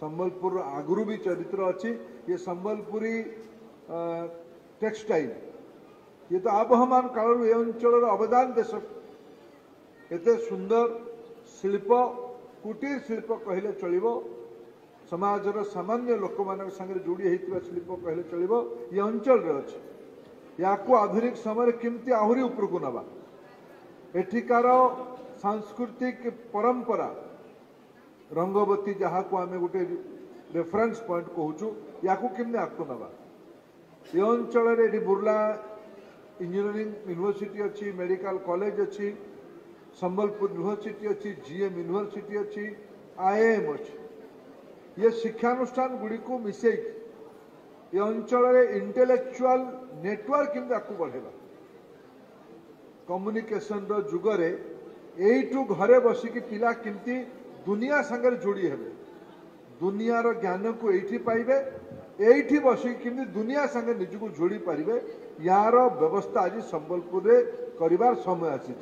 संबलपुर आगुरी भी चरित्र अच्छी ये संबलपुरी टेक्सटाइल ये तो आबहमान काल ये अंचल अवदान देश एत सुंदर शिल्प कुटीर शिल्प कहले चलो समाजर सामान्य लोक मान संगे जोड़ी होता शिल्प कहले चलो ये अंचल अच्छे या आधुनिक समय केमती आहरी उपरकू नवा एठिकार सांस्कृतिक परंपरा रंगवती जहाँ को आम गोटे रेफरेन्स पॉइंट कहूँ या केमती आगू नवा ये अंचल बुर्ला इंजीनियरिंग यूनिवर्सिटी अच्छी मेडिकल कॉलेज अच्छी संबलपुर यूनिवर्सिटी अच्छी जीएम यूनिवर्सिटी अच्छी आईएएम अच्छी ये शिक्षानुष्ठान गुड़ी को मिसई ये अंचल इंटेलेक्चुअल नेटवर्क केमती आगू बढ़ेगा कम्युनिकेशन जुगरे यू घरे बसिकी पिला केमती दुनिया संगे जोड़ी हेबे दुनियार ज्ञान को एठी पाइबे एठी बसिकी केमती दुनिया संगे निजको जोड़ी पारिबे यार व्यवस्था आज संबलपुर रे करिवार समय आसी।